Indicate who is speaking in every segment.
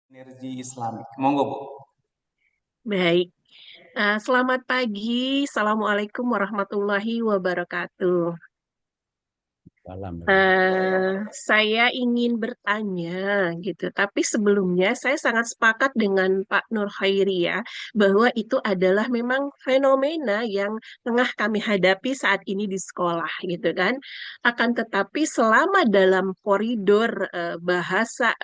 Speaker 1: Energi Islamik. Monggo, Bu.
Speaker 2: Baik. Selamat pagi. Assalamualaikum warahmatullahi wabarakatuh.
Speaker 3: Alhamdulillah.
Speaker 2: Saya ingin bertanya gitu, tapi sebelumnya saya sangat sepakat dengan Pak Nur Khairi ya, bahwa itu adalah memang fenomena yang tengah kami hadapi saat ini di sekolah gitu kan. Akan tetapi selama dalam koridor bahasa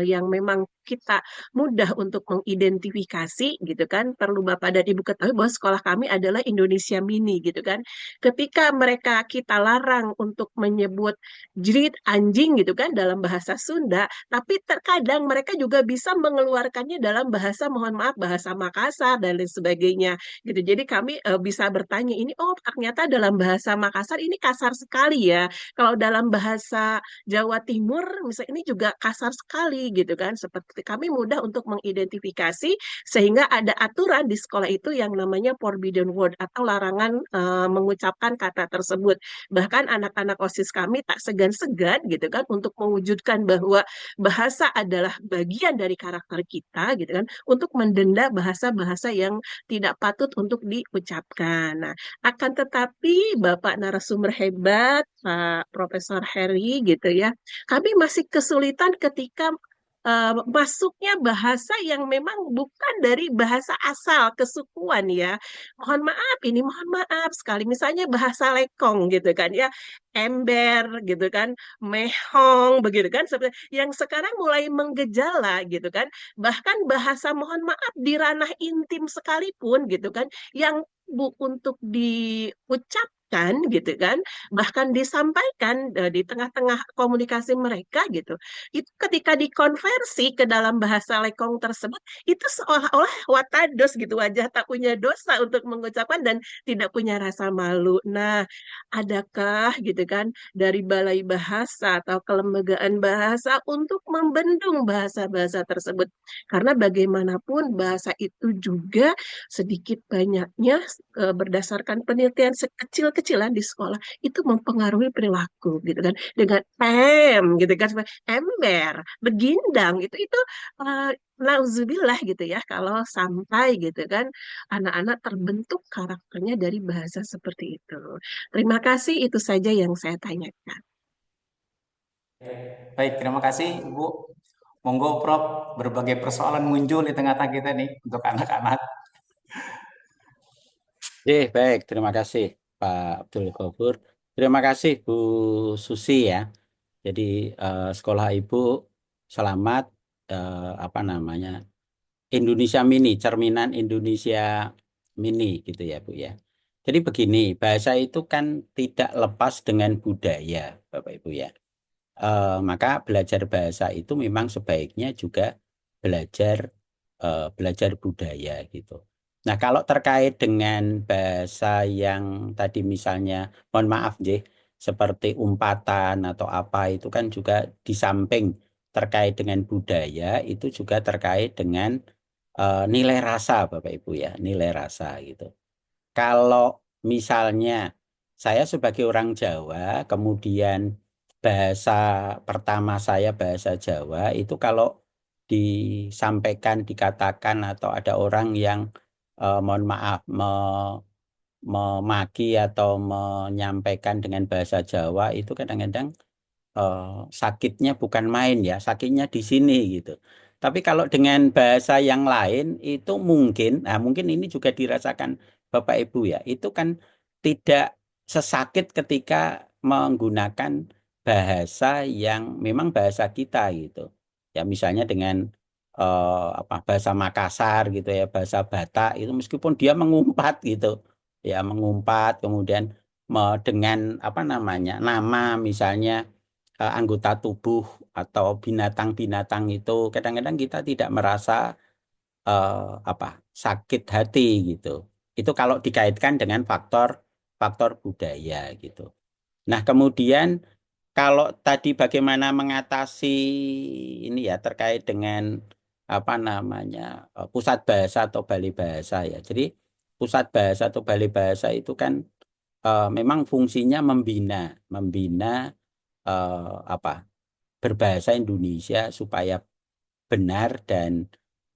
Speaker 2: yang memang kita mudah untuk mengidentifikasi gitu kan, perlu Bapak dan Ibu ketahui bahwa sekolah kami adalah Indonesia Mini gitu kan. Ketika mereka kita larang untuk menyebut jerit anjing gitu kan dalam bahasa Sunda, tapi terkadang mereka juga bisa mengeluarkannya dalam bahasa mohon maaf bahasa Makassar dan lain sebagainya gitu. Jadi kami bisa bertanya ini oh ternyata dalam bahasa Makassar ini kasar sekali ya. Kalau dalam bahasa Jawa Timur misalnya ini juga kasar sekali gitu kan. Seperti kami mudah untuk mengidentifikasi sehingga ada aturan di sekolah itu yang namanya forbidden word atau larangan mengucapkan kata tersebut. Bahkan anak-anak OSIS kami tak segan-segan gitu kan untuk mewujudkan bahwa bahasa adalah bagian dari karakter kita gitu kan untuk mendenda bahasa-bahasa yang tidak patut untuk diucapkan. Nah, akan tetapi Bapak narasumber hebat Pak Profesor Heri gitu ya, kami masih kesulitan ketika masuknya bahasa yang memang bukan dari bahasa asal kesukuan ya. Mohon maaf, ini mohon maaf sekali. Misalnya bahasa Lekong gitu kan ya, ember gitu kan, mehong begitu kan. Yang sekarang mulai menggejala gitu kan. Bahkan bahasa mohon maaf di ranah intim sekalipun gitu kan, yang untuk diucapkan gitu kan, bahkan disampaikan di tengah-tengah komunikasi mereka gitu itu ketika dikonversi ke dalam bahasa lekong tersebut itu seolah-olah watados gitu wajah tak punya dosa untuk mengucapkan dan tidak punya rasa malu. Nah, adakah gitu kan dari Balai Bahasa atau Kelembagaan Bahasa untuk membendung bahasa-bahasa tersebut? Karena bagaimanapun bahasa itu juga sedikit banyaknya berdasarkan penelitian sekecil-kecilan di sekolah itu mempengaruhi perilaku gitu kan dengan gitu kan ember, begindang itu nauzubillah gitu ya kalau sampai gitu kan anak-anak terbentuk karakternya dari bahasa seperti itu. Terima kasih itu saja yang saya tanyakan.
Speaker 1: Baik, terima kasih, Ibu. Monggo, Prof. Berbagai persoalan muncul di tengah-tengah kita nih untuk anak-anak.
Speaker 3: Baik, terima kasih Pak Abdul Ghafur. Terima kasih Bu Susi ya. Jadi sekolah Ibu selamat apa namanya Indonesia Mini, cerminan Indonesia Mini gitu ya Bu ya. Jadi begini, bahasa itu kan tidak lepas dengan budaya Bapak Ibu ya. Maka belajar bahasa itu memang sebaiknya juga belajar belajar budaya gitu. Nah, kalau terkait dengan bahasa yang tadi misalnya, mohon maaf, seperti umpatan atau apa itu kan juga di samping terkait dengan budaya itu juga terkait dengan nilai rasa, Bapak Ibu ya, nilai rasa gitu. Kalau misalnya saya sebagai orang Jawa, kemudian bahasa pertama saya bahasa Jawa itu kalau disampaikan, dikatakan atau ada orang yang mohon maaf memaki atau menyampaikan dengan bahasa Jawa itu kadang-kadang eh, sakitnya bukan main ya, sakitnya di sini gitu. Tapi kalau dengan bahasa yang lain itu mungkin, nah mungkin ini juga dirasakan Bapak Ibu ya, itu kan tidak sesakit ketika menggunakan bahasa yang memang bahasa kita gitu. Ya misalnya dengan apa bahasa Makassar gitu ya, bahasa Batak itu meskipun dia mengumpat gitu, ya mengumpat kemudian dengan apa namanya nama misalnya anggota tubuh atau binatang-binatang itu kadang-kadang kita tidak merasa apa sakit hati gitu. Itu kalau dikaitkan dengan faktor faktor budaya gitu. Nah, kemudian kalau tadi bagaimana mengatasi ini ya terkait dengan apa namanya pusat bahasa atau balai bahasa ya. Jadi pusat bahasa atau balai bahasa itu kan memang fungsinya membina, membina apa berbahasa Indonesia supaya benar dan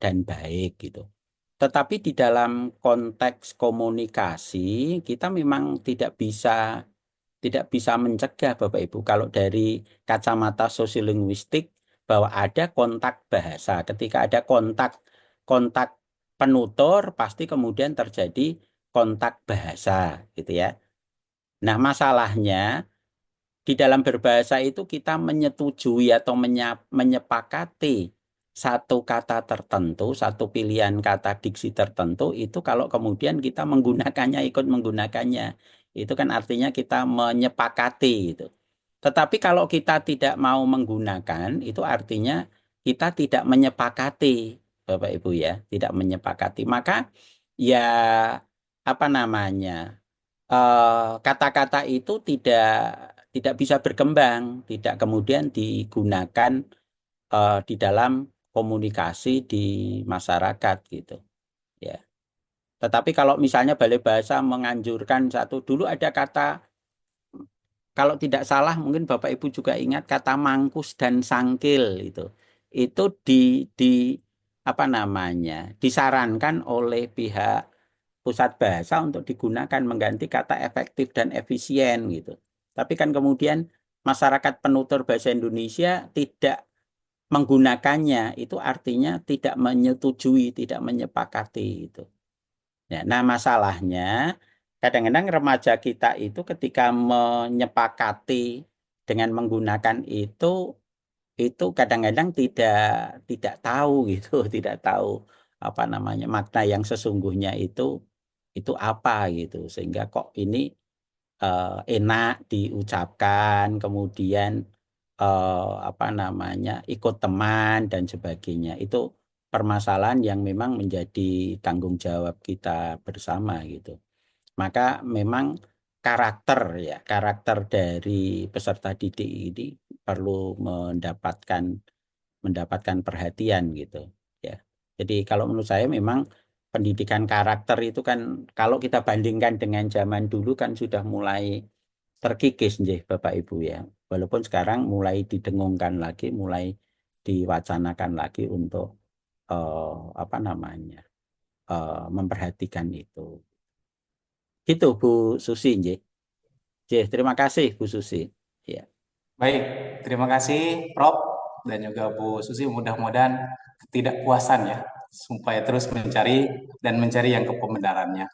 Speaker 3: baik gitu. Tetapi di dalam konteks komunikasi kita memang tidak bisa mencegah Bapak Ibu kalau dari kacamata sosiolinguistik bahwa ada kontak bahasa. Ketika ada kontak penutur pasti kemudian terjadi kontak bahasa gitu ya. Nah, masalahnya di dalam berbahasa itu kita menyetujui atau menyepakati satu kata tertentu, satu pilihan kata diksi tertentu itu kalau kemudian kita ikut menggunakannya, itu kan artinya kita menyepakati itu. Tetapi kalau kita tidak mau menggunakan, itu artinya kita tidak menyepakati, Bapak Ibu ya, tidak menyepakati. Maka ya apa namanya? Kata-kata itu tidak bisa berkembang, tidak kemudian digunakan di dalam komunikasi di masyarakat gitu ya. Tetapi kalau misalnya Balai Bahasa menganjurkan dulu ada kata, kalau tidak salah mungkin Bapak Ibu juga ingat kata mangkus dan sangkil itu di apa namanya disarankan oleh pihak pusat bahasa untuk digunakan mengganti kata efektif dan efisien gitu. Tapi kan kemudian masyarakat penutur bahasa Indonesia tidak menggunakannya, itu artinya tidak menyetujui, tidak menyepakati itu. Ya, nah masalahnya kadang-kadang remaja kita itu ketika menyepakati dengan menggunakan itu kadang-kadang tidak tahu gitu, tidak tahu apa namanya makna yang sesungguhnya itu apa gitu, sehingga kok ini enak diucapkan, kemudian apa namanya ikut teman dan sebagainya. Itu permasalahan yang memang menjadi tanggung jawab kita bersama gitu. Maka memang karakter dari peserta didik ini perlu mendapatkan perhatian gitu ya. Jadi kalau menurut saya memang pendidikan karakter itu kan kalau kita bandingkan dengan zaman dulu kan sudah mulai terkikis nggih Bapak Ibu ya. Walaupun sekarang mulai didengungkan lagi, mulai diwacanakan lagi untuk apa namanya? Memperhatikan itu. Gitu Bu Susi nggih. Terima kasih Bu Susi. Ya.
Speaker 1: Baik, terima kasih Prof dan juga Bu Susi. Mudah-mudahan ketidakpuasan ya, supaya terus mencari yang kebenarannya.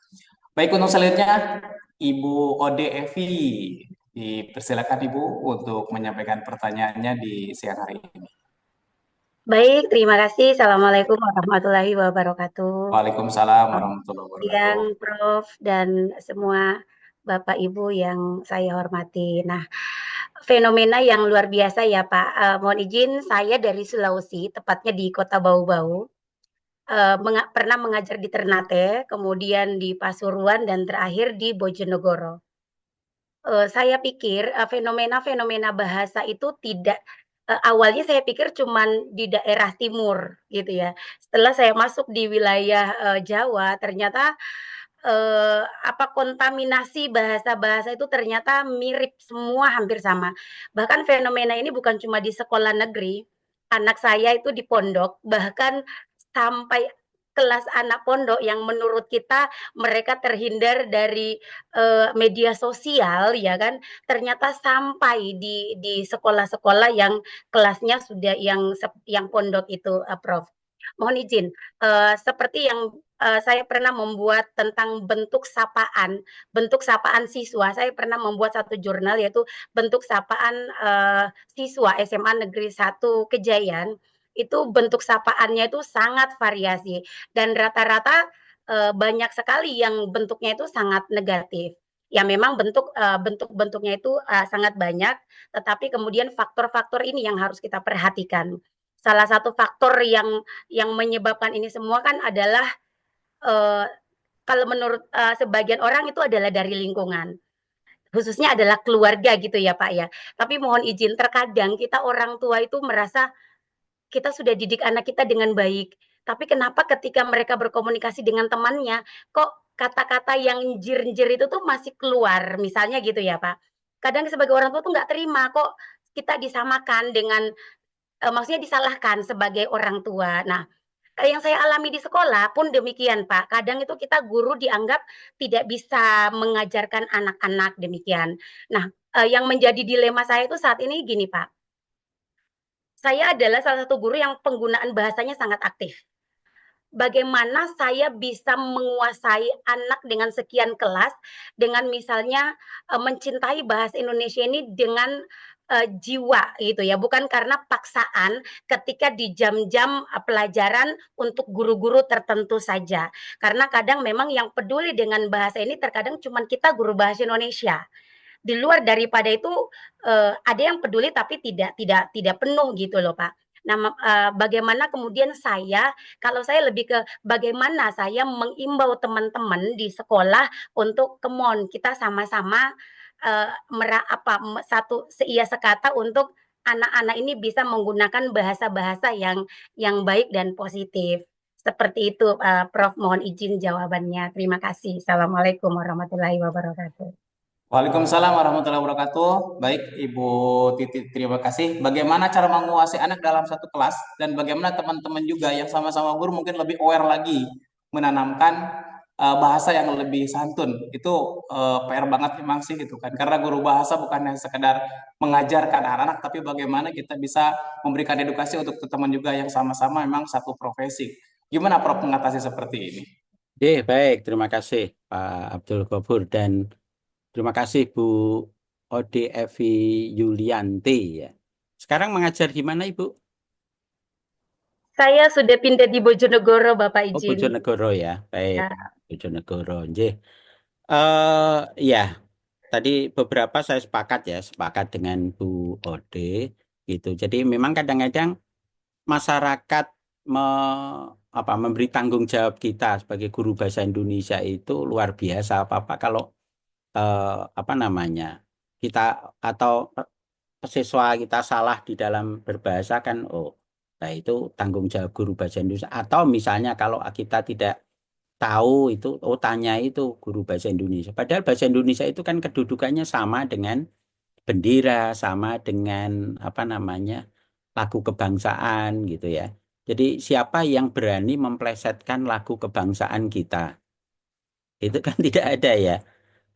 Speaker 1: Baik, untuk selanjutnya Ibu Ode Evi, dipersilakan Ibu untuk menyampaikan pertanyaannya di siang hari ini.
Speaker 4: Baik, terima kasih. Assalamualaikum warahmatullahi wabarakatuh.
Speaker 1: Waalaikumsalam
Speaker 4: Selamat
Speaker 1: warahmatullahi wabarakatuh.
Speaker 4: siang, Prof. dan semua Bapak Ibu yang saya hormati. Nah, fenomena yang luar biasa ya Pak. Mohon izin, saya dari Sulawesi, tepatnya di Kota Bau-Bau. Pernah mengajar di Ternate, kemudian di Pasuruan, dan terakhir di Bojonegoro. Saya pikir fenomena-fenomena bahasa itu tidak awalnya saya pikir cuman di daerah timur gitu ya. Setelah saya masuk di wilayah Jawa, ternyata kontaminasi bahasa-bahasa itu ternyata mirip semua, hampir sama. Bahkan fenomena ini bukan cuma di sekolah negeri, anak saya itu di pondok, bahkan sampai kelas anak pondok yang menurut kita mereka terhindar dari media sosial ya kan, ternyata sampai di sekolah-sekolah yang kelasnya sudah yang pondok itu, Prof. Mohon izin, seperti yang saya pernah membuat tentang bentuk sapaan siswa. Saya pernah membuat satu jurnal yaitu bentuk sapaan siswa SMA Negeri 1 Kejayan. Itu bentuk sapaannya itu sangat variasi dan rata-rata banyak sekali yang bentuknya itu sangat negatif. Ya memang bentuk-bentuknya itu sangat banyak, tetapi kemudian faktor-faktor ini yang harus kita perhatikan. Salah satu faktor yang menyebabkan ini semua kan adalah kalau menurut sebagian orang itu adalah dari lingkungan, khususnya adalah keluarga gitu ya Pak ya. Tapi mohon izin, terkadang kita orang tua itu merasa kita sudah didik anak kita dengan baik, tapi kenapa ketika mereka berkomunikasi dengan temannya, kok kata-kata yang jir-jir itu tuh masih keluar, misalnya gitu ya Pak. Kadang sebagai orang tua tuh nggak terima, kok kita disamakan dengan maksudnya disalahkan sebagai orang tua. Nah, yang saya alami di sekolah pun demikian, Pak. Kadang itu kita guru dianggap tidak bisa mengajarkan anak-anak demikian. Nah, yang menjadi dilema saya itu saat ini gini, Pak. Saya adalah salah satu guru yang penggunaan bahasanya sangat aktif. Bagaimana saya bisa menguasai anak dengan sekian kelas, dengan misalnya mencintai bahasa Indonesia ini dengan jiwa gitu ya, bukan karena paksaan ketika di jam-jam pelajaran untuk guru-guru tertentu saja. Karena kadang memang yang peduli dengan bahasa ini terkadang cuma kita guru bahasa Indonesia. Di luar daripada itu ada yang peduli tapi tidak penuh gitu loh, Pak. Nah, bagaimana kemudian kalau saya lebih ke bagaimana saya mengimbau teman-teman di sekolah untuk come on kita sama-sama satu seia sekata untuk anak-anak ini bisa menggunakan bahasa-bahasa yang baik dan positif. Seperti itu, Prof. Mohon izin jawabannya. Terima kasih. Assalamualaikum warahmatullahi wabarakatuh.
Speaker 1: Waalaikumsalam warahmatullahi wabarakatuh. Baik, Ibu Titi, terima kasih. Bagaimana cara menguasai anak dalam satu kelas dan bagaimana teman-teman juga yang sama-sama guru mungkin lebih aware lagi menanamkan bahasa yang lebih santun. Itu PR banget memang sih gitu kan. Karena guru bahasa bukan hanya sekedar mengajarkan anak-anak, tapi bagaimana kita bisa memberikan edukasi untuk teman juga yang sama-sama memang satu profesi. Gimana Prof mengatasi seperti ini?
Speaker 3: Baik, terima kasih Pak Abdul Ghafur dan terima kasih Bu Ode Evi Yulianti ya. Sekarang mengajar di mana Ibu?
Speaker 4: Saya sudah pindah di Bojonegoro, Bapak
Speaker 3: Oh,
Speaker 4: izin.
Speaker 3: Bojonegoro ya. Baik,
Speaker 4: Ya.
Speaker 3: Bojonegoro. Ya, tadi beberapa saya sepakat dengan Bu Ode gitu. Jadi memang kadang-kadang masyarakat memberi tanggung jawab kita sebagai guru bahasa Indonesia itu luar biasa. Apa kalau kita atau siswa kita salah di dalam berbahasa kan, nah itu tanggung jawab guru bahasa Indonesia. Atau misalnya kalau kita tidak tahu itu, tanya itu guru bahasa Indonesia. Padahal bahasa Indonesia itu kan kedudukannya sama dengan bendera, sama dengan lagu kebangsaan gitu ya. Jadi siapa yang berani memplesetkan lagu kebangsaan kita? Itu kan tidak ada ya.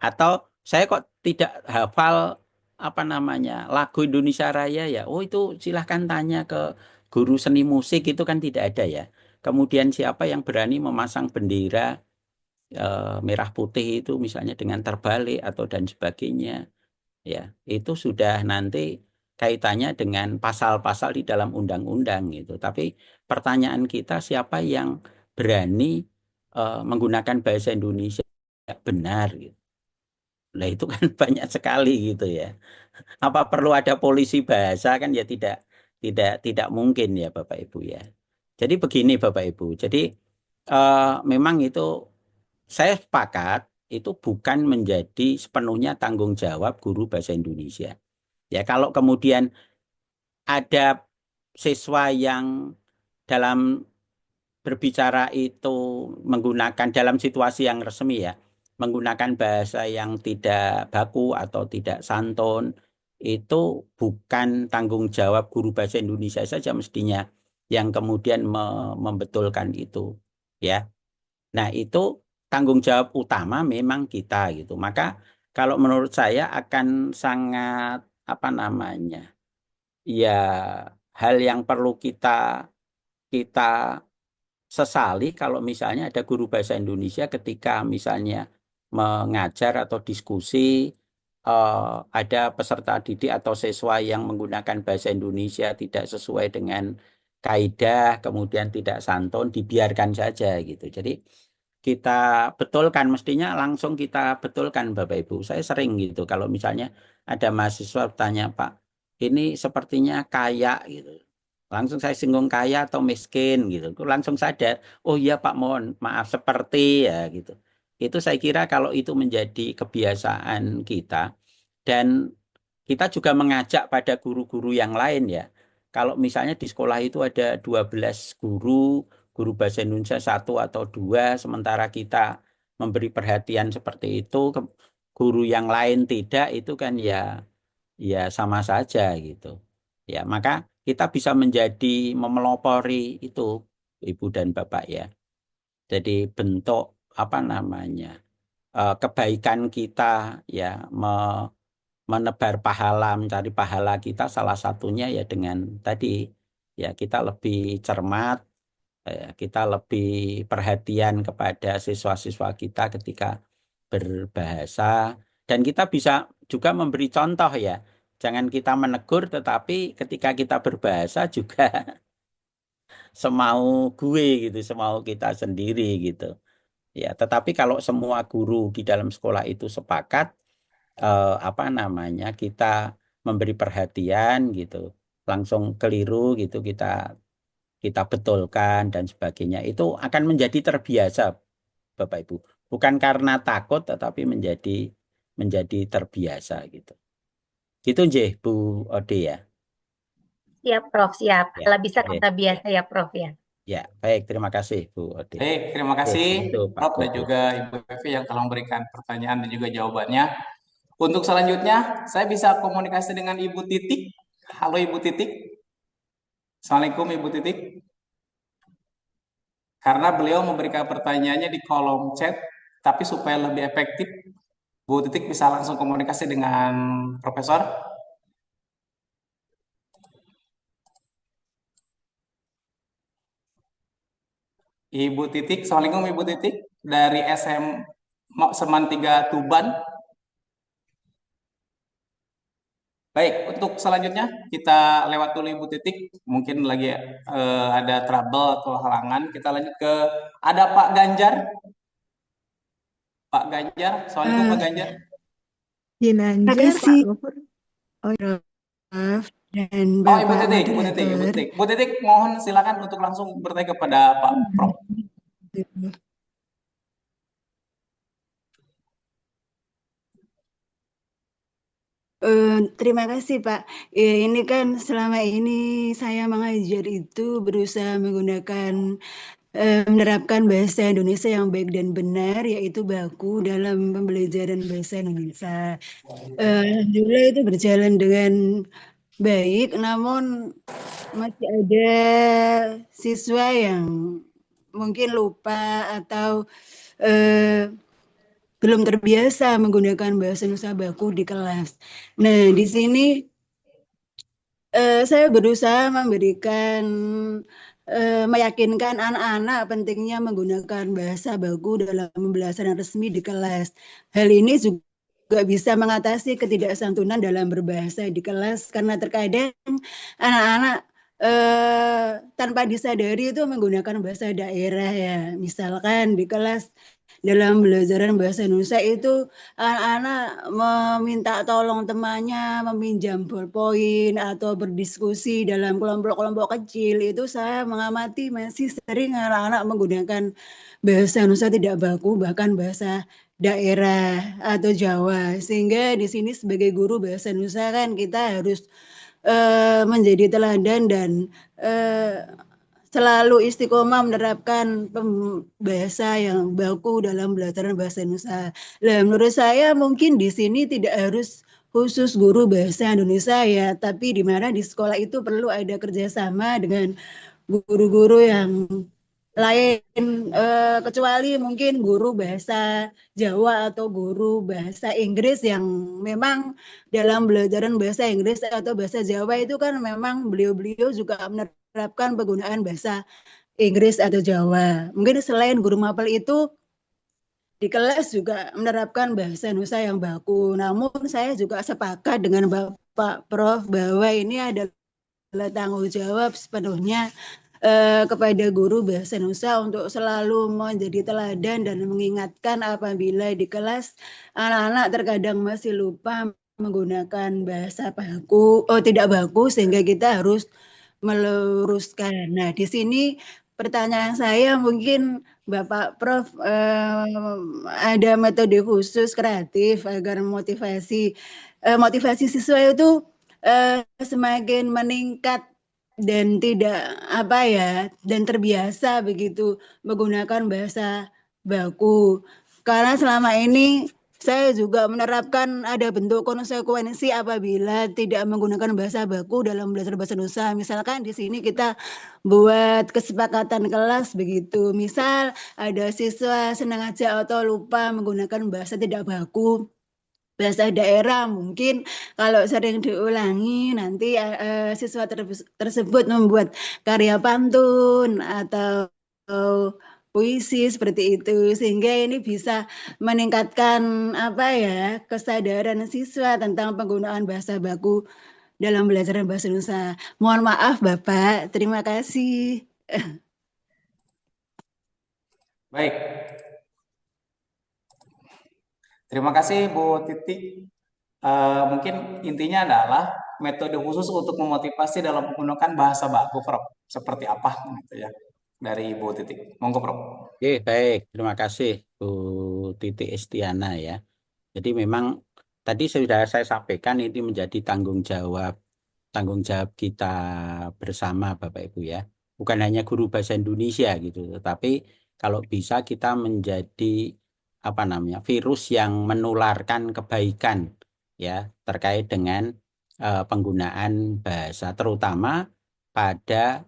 Speaker 3: Atau saya kok tidak hafal lagu Indonesia Raya ya. Oh itu silahkan tanya ke guru seni musik, itu kan tidak ada ya. Kemudian siapa yang berani memasang bendera merah putih itu misalnya dengan terbalik atau dan sebagainya ya, itu sudah nanti kaitannya dengan pasal-pasal di dalam undang-undang gitu. Tapi pertanyaan kita, siapa yang berani menggunakan bahasa Indonesia benar gitu. Nah itu kan banyak sekali gitu ya. Apa perlu ada polisi bahasa kan ya, tidak mungkin ya Bapak Ibu ya. Jadi begini Bapak Ibu. Jadi memang itu saya sepakat itu bukan menjadi sepenuhnya tanggung jawab guru bahasa Indonesia. Ya kalau kemudian ada siswa yang dalam berbicara itu menggunakan dalam situasi yang resmi ya, menggunakan bahasa yang tidak baku atau tidak santun, itu bukan tanggung jawab guru bahasa Indonesia saja mestinya yang kemudian membetulkan itu ya. Nah, itu tanggung jawab utama memang kita gitu. Maka kalau menurut saya akan sangat ya hal yang perlu kita sesali kalau misalnya ada guru bahasa Indonesia ketika misalnya mengajar atau diskusi ada peserta didik atau siswa yang menggunakan bahasa Indonesia tidak sesuai dengan kaidah, kemudian tidak santun, dibiarkan saja gitu. Jadi kita betulkan, mestinya langsung kita betulkan Bapak Ibu. Saya sering gitu kalau misalnya ada mahasiswa bertanya, Pak, ini sepertinya kaya gitu. Langsung saya singgung kaya atau miskin gitu. Langsung sadar, oh iya Pak, mohon maaf seperti ya gitu. Itu saya kira kalau itu menjadi kebiasaan kita dan kita juga mengajak pada guru-guru yang lain ya. Kalau misalnya di sekolah itu ada 12 guru bahasa Indonesia 1 atau 2, sementara kita memberi perhatian seperti itu, guru yang lain tidak, itu kan ya sama saja gitu. Ya, maka kita bisa menjadi memelopori itu, Ibu dan Bapak ya. Jadi bentuk apa namanya kebaikan kita ya, menebar pahala, mencari pahala kita salah satunya ya dengan tadi ya kita lebih cermat, kita lebih perhatian kepada siswa-siswa kita ketika berbahasa, dan kita bisa juga memberi contoh ya. Jangan kita menegur, tetapi ketika kita berbahasa juga semau gue gitu, semau kita sendiri gitu. Ya, tetapi kalau semua guru di dalam sekolah itu sepakat apa namanya kita memberi perhatian gitu, langsung keliru gitu kita betulkan dan sebagainya, itu akan menjadi terbiasa Bapak Ibu. Bukan karena takut tetapi menjadi terbiasa gitu. Gitu nggih Bu Ode ya.
Speaker 4: Siap, Prof, siap.
Speaker 3: Ya,
Speaker 4: Kalau bisa
Speaker 3: baik.
Speaker 4: kata biasa ya, Prof ya.
Speaker 3: Ya, baik, terima kasih Bu Ode.
Speaker 1: Baik, terima
Speaker 3: Oke,
Speaker 1: kasih
Speaker 3: itu Pak
Speaker 1: Prof dan
Speaker 3: Guru.
Speaker 1: juga Ibu Evi yang telah memberikan pertanyaan dan juga jawabannya. Untuk selanjutnya, saya bisa komunikasi dengan Ibu Titik. Halo Ibu Titik. Assalamualaikum Ibu Titik. Karena beliau memberikan pertanyaannya di kolom chat, tapi supaya lebih efektif, Bu Titik bisa langsung komunikasi dengan Profesor. Ibu Titik, Assalamualaikum Ibu Titik, dari SM Seman 3 Tuban. Baik, untuk selanjutnya kita lewat dulu Ibu Titik, mungkin lagi ada trouble atau halangan. Kita lanjut ke ada Pak Ganjar. Pak Ganjar, Assalamualaikum Pak Ganjar.
Speaker 5: Ginanjar,
Speaker 6: Terima
Speaker 5: Pak
Speaker 6: kasih,
Speaker 5: Gofur.
Speaker 6: oh, Prof. Dan
Speaker 1: Oh Ibu
Speaker 6: Bapak
Speaker 1: Titik, Ibu Titik, Ibu
Speaker 6: moderator.
Speaker 1: Titik. Ibu Titik, mohon silakan untuk langsung bertanya kepada Pak Prof.
Speaker 6: Terima kasih Pak. Ini kan selama ini saya mengajar itu berusaha menggunakan menerapkan bahasa Indonesia yang baik dan benar, yaitu baku dalam pembelajaran bahasa Indonesia. Alhamdulillah itu berjalan dengan baik, namun masih ada siswa yang mungkin lupa atau belum terbiasa menggunakan bahasa Indonesia baku di kelas. Nah, di sini saya berusaha memberikan meyakinkan anak-anak pentingnya menggunakan bahasa baku dalam pembelajaran resmi di kelas. Hal ini juga bisa mengatasi ketidaksantunan dalam berbahasa di kelas, karena terkadang anak-anak tanpa disadari itu menggunakan bahasa daerah ya. Misalkan di kelas dalam pembelajaran bahasa Indonesia itu anak-anak meminta tolong temannya meminjam ballpoint atau berdiskusi dalam kelompok-kelompok kecil. Itu saya mengamati masih sering anak-anak menggunakan bahasa Indonesia tidak baku, bahkan bahasa daerah atau Jawa. Sehingga di sini sebagai guru bahasa Indonesia kan kita harus menjadi teladan dan selalu istiqomah menerapkan bahasa yang baku dalam belajar bahasa Indonesia. Nah, menurut saya mungkin di sini tidak harus khusus guru bahasa Indonesia ya, tapi di mana di sekolah itu perlu ada kerjasama dengan guru-guru yang lain, kecuali mungkin guru bahasa Jawa atau guru bahasa Inggris yang memang dalam belajaran bahasa Inggris atau bahasa Jawa itu kan memang beliau-beliau juga menerapkan penggunaan bahasa Inggris atau Jawa. Mungkin selain guru mapel itu di kelas juga menerapkan bahasa Indonesia yang baku. Namun saya juga sepakat dengan Bapak Prof bahwa ini adalah tanggung jawab sepenuhnya kepada guru bahasa Indonesia untuk selalu menjadi teladan dan mengingatkan apabila di kelas anak-anak terkadang masih lupa menggunakan bahasa baku, tidak baku, sehingga kita harus meluruskan. Nah, di sini pertanyaan saya mungkin Bapak Prof ada metode khusus kreatif agar motivasi siswa itu semakin meningkat dan tidak dan terbiasa begitu menggunakan bahasa baku. Karena selama ini saya juga menerapkan ada bentuk konsekuensi apabila tidak menggunakan bahasa baku dalam belajar bahasa Indonesia. Misalkan di sini kita buat kesepakatan kelas begitu. Misal ada siswa senang aja atau lupa menggunakan bahasa tidak baku. Bahasa daerah mungkin kalau sering diulangi nanti siswa tersebut membuat karya pantun atau puisi seperti itu sehingga ini bisa meningkatkan apa ya kesadaran siswa tentang penggunaan bahasa baku dalam belajar bahasa Indonesia. Mohon maaf Bapak, terima kasih.
Speaker 1: Baik, terima kasih Bu Titi. Mungkin intinya adalah metode khusus untuk memotivasi dalam menggunakan bahasa baku, Prof. Seperti apa gitu ya dari Bu Titi. Monggo, Prof.
Speaker 3: Oke, baik. Terima kasih Bu Titi Estiana ya. Jadi memang tadi sudah saya sampaikan ini menjadi tanggung jawab kita bersama Bapak Ibu ya. Bukan hanya guru bahasa Indonesia gitu, tetapi kalau bisa kita menjadi apa namanya virus yang menularkan kebaikan ya terkait dengan penggunaan bahasa terutama pada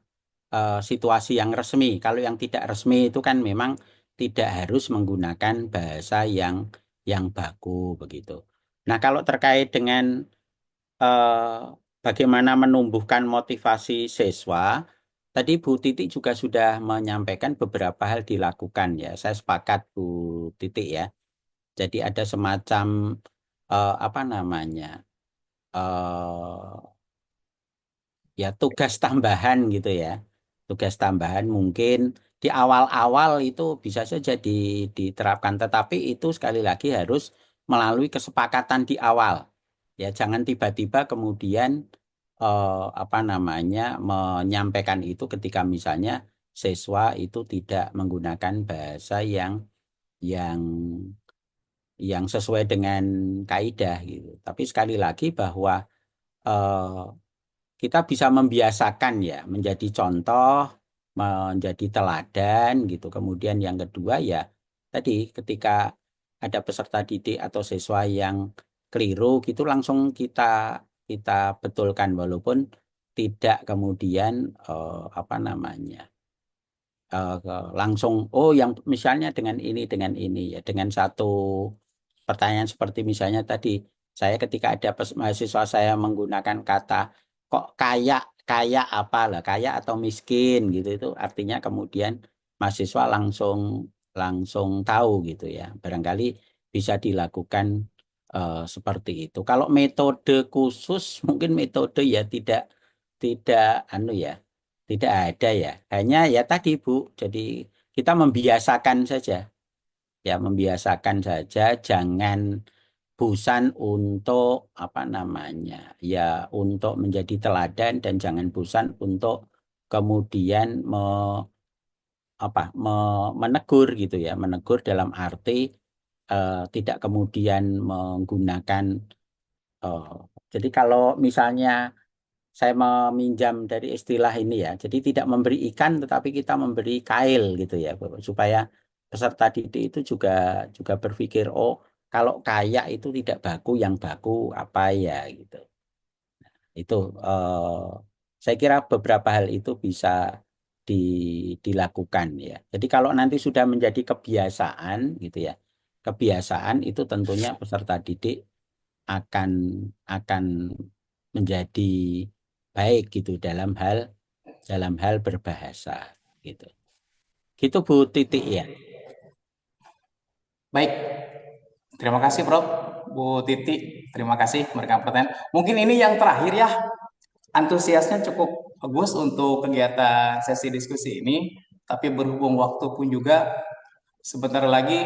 Speaker 3: situasi yang resmi. Kalau yang tidak resmi itu kan memang tidak harus menggunakan bahasa yang baku begitu. Nah, kalau terkait dengan bagaimana menumbuhkan motivasi siswa, tadi Bu Titi juga sudah menyampaikan beberapa hal dilakukan ya. Saya sepakat Bu Titi ya. Jadi ada semacam apa namanya ya tugas tambahan gitu ya. Tugas tambahan mungkin di awal-awal itu bisa saja diterapkan, tetapi itu sekali lagi harus melalui kesepakatan di awal. Ya, jangan tiba-tiba kemudian apa namanya menyampaikan itu ketika misalnya siswa itu tidak menggunakan bahasa yang yang sesuai dengan kaidah gitu. Tapi sekali lagi bahwa kita bisa membiasakan ya menjadi contoh, menjadi teladan gitu. Kemudian yang kedua ya tadi ketika ada peserta didik atau siswa yang keliru gitu langsung kita betulkan walaupun tidak kemudian apa namanya langsung yang misalnya dengan ini ya dengan satu pertanyaan seperti misalnya tadi saya ketika ada mahasiswa saya menggunakan kata kok kaya apa lah kaya atau miskin gitu itu artinya kemudian mahasiswa langsung tahu gitu ya barangkali bisa dilakukan seperti itu. Kalau metode khusus mungkin metode ya tidak anu ya tidak ada ya hanya ya tadi Bu jadi kita membiasakan saja ya membiasakan saja jangan bosan untuk apa namanya ya untuk menjadi teladan dan jangan bosan untuk kemudian menegur gitu ya menegur dalam arti tidak kemudian menggunakan jadi kalau misalnya saya meminjam dari istilah ini ya jadi tidak memberi ikan tetapi kita memberi kail gitu ya Bapak supaya peserta didik itu juga berpikir oh kalau kaya itu tidak baku yang baku apa ya gitu. Itu saya kira beberapa hal itu bisa dilakukan ya. Jadi kalau nanti sudah menjadi kebiasaan gitu ya. Kebiasaan itu tentunya peserta didik akan menjadi baik gitu dalam hal berbahasa gitu. Gitu Bu Titi ya.
Speaker 1: Baik, terima kasih Prof. Bu Titi, terima kasih memberikan pertanyaan. Mungkin ini yang terakhir ya, antusiasnya cukup bagus untuk kegiatan sesi diskusi ini, tapi berhubung waktu pun juga sebentar lagi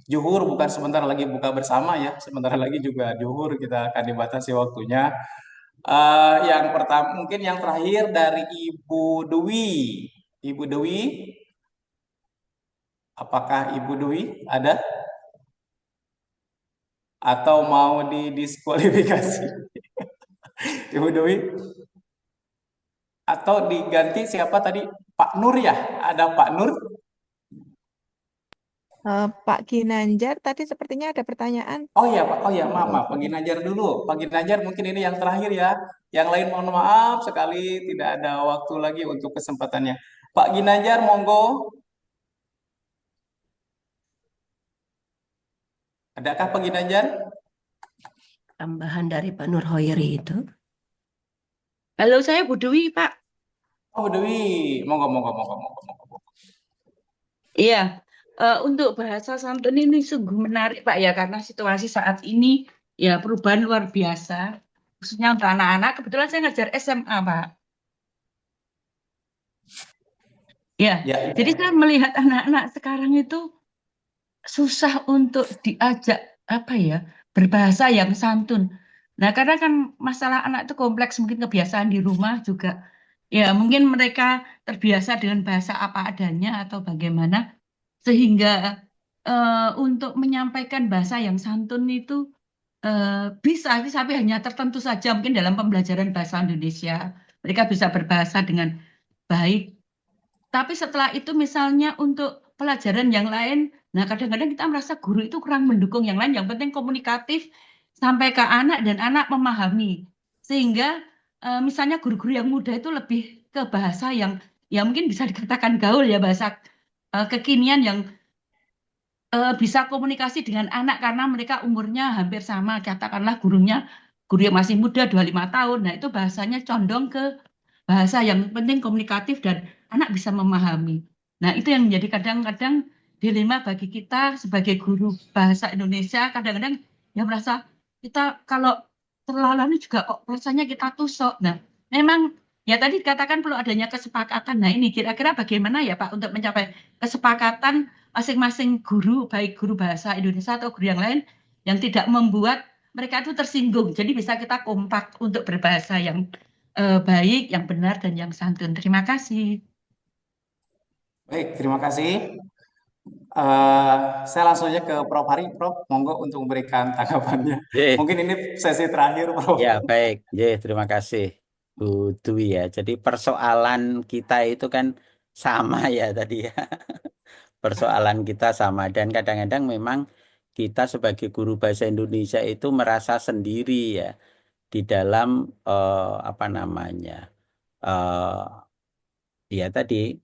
Speaker 1: juhur, bukan sebentar lagi buka bersama ya, sebentar lagi juga juhur, kita akan dibatasi waktunya. Yang pertama, mungkin yang terakhir dari Ibu Dwi. Ibu Dwi, apakah Ibu Dwi ada? Atau mau didiskualifikasi? Ibu Dwi? Atau diganti siapa tadi? Pak Nur ya? Ada Pak Nur?
Speaker 5: Pak Ginanjar, tadi sepertinya ada pertanyaan.
Speaker 1: Oh iya Pak, oh iya maaf, maaf. Pak Ginanjar dulu. Pak Ginanjar mungkin ini yang terakhir ya. Yang lain mohon maaf sekali tidak ada waktu lagi untuk kesempatannya. Pak Ginanjar, monggo. Adakah Pak Ginanjar?
Speaker 7: Tambahan dari Pak Nurhoiri itu. Halo, saya Bu Dwi, Pak.
Speaker 1: Oh Dewi, monggo, monggo, monggo, monggo, monggo.
Speaker 7: Iya, untuk bahasa santun ini sungguh menarik, Pak, ya, karena situasi saat ini ya perubahan luar biasa, khususnya untuk anak-anak. Kebetulan saya ngajar SMA, Pak. Ya,
Speaker 1: Ya,
Speaker 7: jadi
Speaker 1: ya.
Speaker 7: saya melihat anak-anak sekarang itu susah untuk diajak apa ya berbahasa yang santun. Nah, karena kan masalah anak itu kompleks, mungkin kebiasaan di rumah juga. Ya, mungkin mereka terbiasa dengan bahasa apa adanya atau bagaimana, sehingga untuk menyampaikan bahasa yang santun itu bisa, tapi hanya tertentu saja. Mungkin dalam pembelajaran bahasa Indonesia, mereka bisa berbahasa dengan baik. Tapi setelah itu misalnya untuk pelajaran yang lain, nah kadang-kadang kita merasa guru itu kurang mendukung yang lain. Yang penting komunikatif sampai ke anak dan anak memahami. Sehingga misalnya guru-guru yang muda itu lebih ke bahasa yang ya mungkin bisa dikatakan gaul ya, bahasa kekinian yang bisa komunikasi dengan anak karena mereka umurnya hampir sama. Katakanlah guru yang masih muda 25 tahun. Nah, itu bahasanya condong ke bahasa yang penting komunikatif dan anak bisa memahami. Nah, itu yang menjadi kadang-kadang dilema bagi kita sebagai guru bahasa Indonesia. Kadang-kadang ya merasa kita kalau terlalu juga kok rasanya kita tusuk. Nah, memang ya tadi katakan perlu adanya kesepakatan. Nah, ini kira-kira bagaimana ya Pak untuk mencapai kesepakatan masing-masing guru, baik guru bahasa Indonesia atau guru yang lain yang tidak membuat mereka itu tersinggung. Jadi bisa kita kompak untuk berbahasa yang baik, yang benar, dan yang santun. Terima kasih.
Speaker 1: Baik, terima kasih. Saya langsung aja ke Prof. Hari. Prof, monggo untuk memberikan tanggapannya.
Speaker 3: Ye,
Speaker 1: Mungkin ini sesi terakhir, Prof.
Speaker 3: ya baik. Ye, terima kasih Bu Dwi ya. Jadi persoalan kita itu kan sama ya tadi ya. Persoalan kita sama dan kadang-kadang memang kita sebagai guru bahasa Indonesia itu merasa sendiri ya di dalam apa namanya ya tadi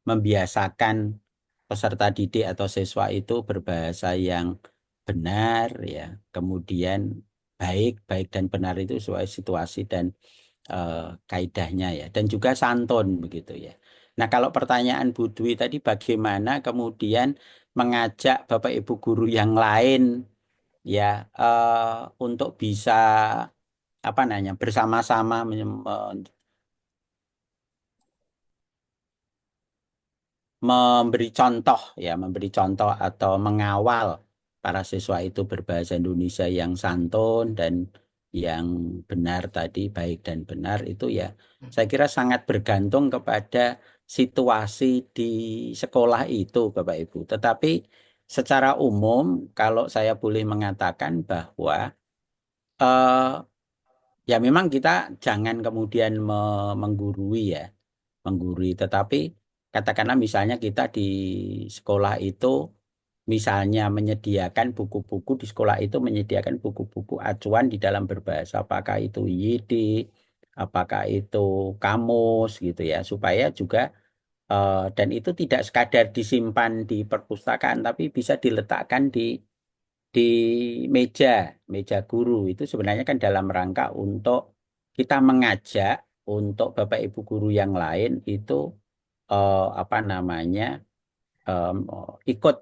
Speaker 3: membiasakan peserta didik atau siswa itu berbahasa yang benar ya, kemudian baik, baik dan benar itu sesuai situasi dan kaidahnya ya, dan juga santun begitu ya. Nah, kalau pertanyaan Bu Dwi tadi bagaimana kemudian mengajak Bapak Ibu guru yang lain ya untuk bisa apa namanya bersama-sama memberi contoh ya, memberi contoh atau mengawal para siswa itu berbahasa Indonesia yang santun dan yang benar tadi, baik dan benar itu ya, saya kira sangat bergantung kepada situasi di sekolah itu, Bapak Ibu. Tetapi secara umum, kalau saya boleh mengatakan bahwa eh, ya memang kita jangan kemudian menggurui ya, menggurui, tetapi katakanlah misalnya kita di sekolah itu misalnya menyediakan buku-buku di sekolah itu menyediakan buku-buku acuan di dalam berbahasa, apakah itu YIDI, apakah itu kamus gitu ya, supaya juga dan itu tidak sekadar disimpan di perpustakaan tapi bisa diletakkan di meja meja guru. Itu sebenarnya kan dalam rangka untuk kita mengajak untuk Bapak Ibu guru yang lain itu apa namanya em, ikut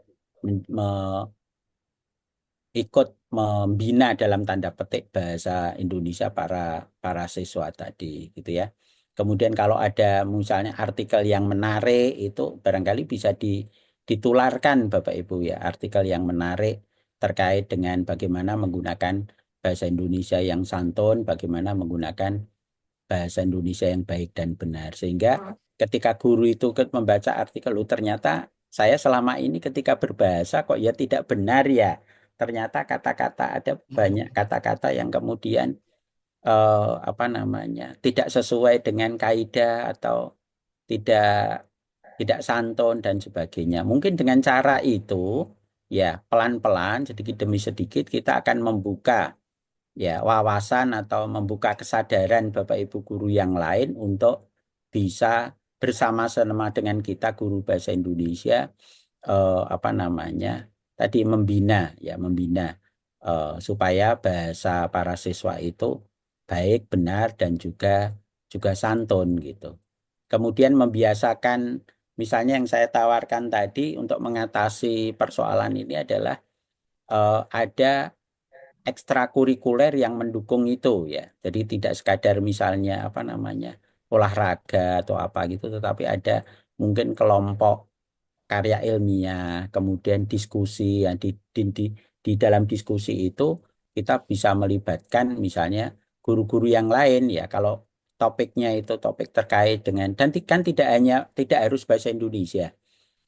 Speaker 3: ikut membina dalam tanda petik bahasa Indonesia para para siswa tadi gitu ya. Kemudian kalau ada misalnya artikel yang menarik itu barangkali bisa ditularkan Bapak Ibu ya, artikel yang menarik terkait dengan bagaimana menggunakan bahasa Indonesia yang santun, bagaimana menggunakan bahasa Indonesia yang baik dan benar. Sehingga ketika guru itu membaca artikel, ternyata saya selama ini ketika berbahasa kok ya tidak benar ya. Ternyata kata-kata ada banyak kata-kata yang kemudian apa namanya tidak sesuai dengan kaidah atau tidak tidak santun dan sebagainya. Mungkin dengan cara itu ya pelan-pelan sedikit demi sedikit kita akan membuka ya wawasan atau membuka kesadaran Bapak Ibu guru yang lain untuk bisa bersama-sama dengan kita guru bahasa Indonesia tadi membina supaya bahasa para siswa itu baik, benar dan juga santun gitu. Kemudian membiasakan, misalnya yang saya tawarkan tadi untuk mengatasi persoalan ini adalah ada ekstrakurikuler yang mendukung itu ya. Jadi tidak sekadar misalnya olahraga atau apa gitu, tetapi ada mungkin kelompok karya ilmiah, kemudian diskusi yang di dalam diskusi itu kita bisa melibatkan misalnya guru-guru yang lain ya. Kalau topiknya itu topik terkait dengan, dan kan tidak harus bahasa Indonesia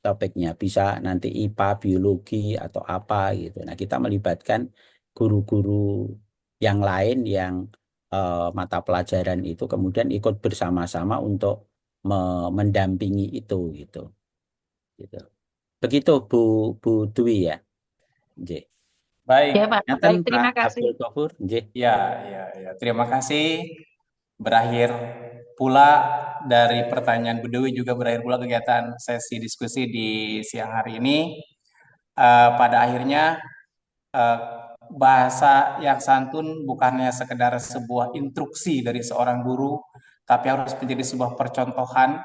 Speaker 3: topiknya, bisa nanti IPA, biologi atau apa gitu. Nah, kita melibatkan guru-guru yang lain yang mata pelajaran itu kemudian ikut bersama-sama untuk mendampingi itu gitu. Begitu Bu Dwi ya. Nggih.
Speaker 1: Baik.
Speaker 7: Ya, Pak.
Speaker 3: Ngaten,
Speaker 7: Baik, terima
Speaker 3: Pak
Speaker 7: kasih.
Speaker 3: Abdul Ghafur. Nggih.
Speaker 1: Ya. Terima kasih. Berakhir pula dari pertanyaan Bu Dewi, juga berakhir pula kegiatan sesi diskusi di siang hari ini. Pada akhirnya bahasa yang santun bukannya sekedar sebuah instruksi dari seorang guru, tapi harus menjadi sebuah percontohan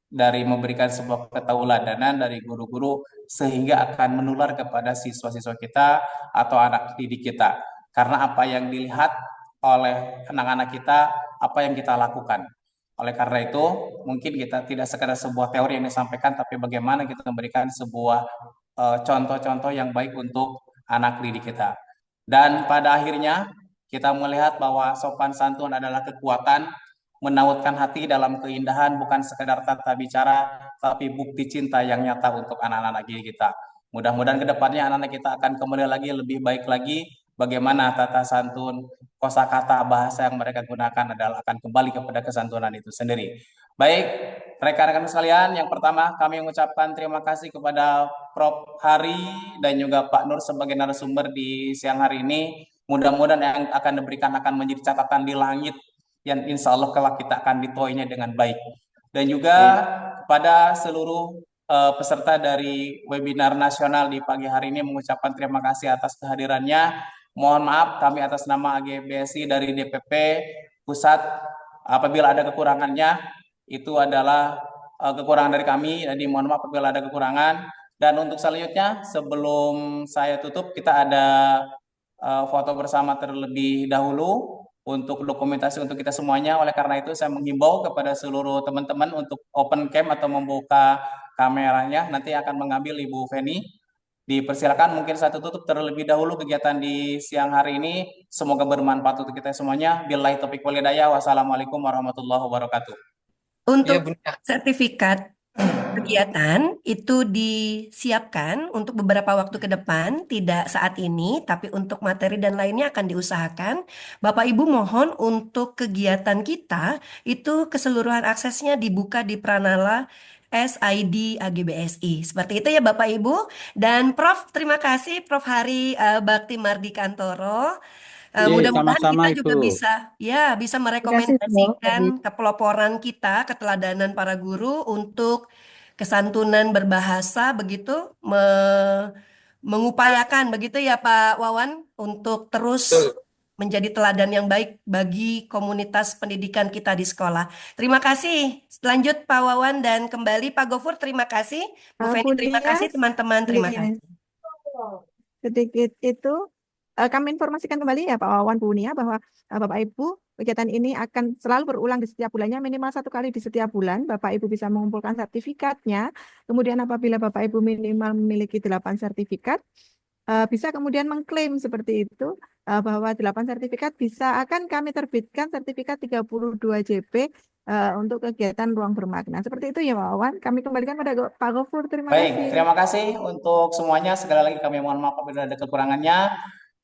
Speaker 1: dari memberikan sebuah ketauladanan dari guru-guru sehingga akan menular kepada siswa-siswa kita atau anak didik kita. Karena apa yang dilihat oleh anak-anak kita, apa yang kita lakukan. Oleh karena itu, mungkin kita tidak sekedar sebuah teori yang disampaikan, tapi bagaimana kita memberikan sebuah contoh-contoh yang baik untuk anak didik kita. Dan pada akhirnya, kita melihat bahwa sopan santun adalah kekuatan, menautkan hati dalam keindahan, bukan sekedar tata bicara, tapi bukti cinta yang nyata untuk anak-anak kita. Mudah-mudahan ke depannya anak-anak kita akan kembali lagi lebih baik lagi. Bagaimana tata santun, kosakata bahasa yang mereka gunakan adalah akan kembali kepada kesantunan itu sendiri. Baik, rekan-rekan sekalian, yang pertama kami mengucapkan terima kasih kepada Prof. Hari dan juga Pak Nur sebagai narasumber di siang hari ini. Mudah-mudahan yang akan diberikan akan menjadi catatan di langit yang insya Allah kelak kita akan dituainya dengan baik. Dan juga kepada seluruh peserta dari webinar nasional di pagi hari ini mengucapkan terima kasih atas kehadirannya. Mohon maaf kami atas nama AGBSI dari DPP Pusat apabila ada kekurangannya, itu adalah kekurangan dari kami. Jadi mohon maaf apabila ada kekurangan. Dan untuk selanjutnya sebelum saya tutup, kita ada foto bersama terlebih dahulu untuk dokumentasi untuk kita semuanya. Oleh karena itu saya menghimbau kepada seluruh teman-teman untuk open cam atau membuka kameranya. Nanti akan mengambil Ibu Feni. Dipersilakan, mungkin saya tutup terlebih dahulu kegiatan di siang hari ini. Semoga bermanfaat untuk kita semuanya. Billahi taufiq wal hidayah. Wassalamualaikum warahmatullahi wabarakatuh.
Speaker 8: Untuk sertifikat kegiatan itu disiapkan untuk beberapa waktu ke depan, tidak saat ini, tapi untuk materi dan lainnya akan diusahakan. Bapak Ibu mohon untuk kegiatan kita itu keseluruhan aksesnya dibuka di Pranala SID AGBSI. Seperti itu ya Bapak Ibu. Dan Prof, terima kasih Prof Hari Bakti Mardikantoro. Mudah-mudahan
Speaker 3: Sama-sama
Speaker 8: kita juga
Speaker 3: Ibu.
Speaker 8: bisa merekomendasikan kepeloporan kita, keteladanan para guru untuk kesantunan berbahasa begitu, mengupayakan begitu ya Pak Wawan untuk terus menjadi teladan yang baik bagi komunitas pendidikan kita di sekolah. Terima kasih. Lanjut Pak Wawan dan kembali Pak Gofur, terima kasih. Bu Feni, terima kasih. Teman-teman, terima kasih.
Speaker 5: Sedikit itu kami informasikan kembali ya Pak Wawan, Bu Nia, bahwa Bapak Ibu kegiatan ini akan selalu berulang di setiap bulannya, minimal 1 kali di setiap bulan. Bapak Ibu bisa mengumpulkan sertifikatnya. Kemudian apabila Bapak Ibu minimal memiliki 8 sertifikat, bisa kemudian mengklaim seperti itu, bahwa 8 sertifikat akan kami terbitkan sertifikat 32 JP untuk kegiatan ruang bermakna. Seperti itu ya Pak Wawan. Kami kembalikan pada Pak Gofur. Terima kasih.
Speaker 1: Baik, terima kasih untuk semuanya. Sekali lagi kami mohon maaf apabila ada kekurangannya.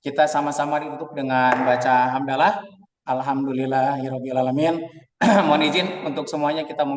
Speaker 1: Kita sama-sama ditutup dengan baca hamdalah. Alhamdulillahirabbil alamin. Mohon izin untuk semuanya kita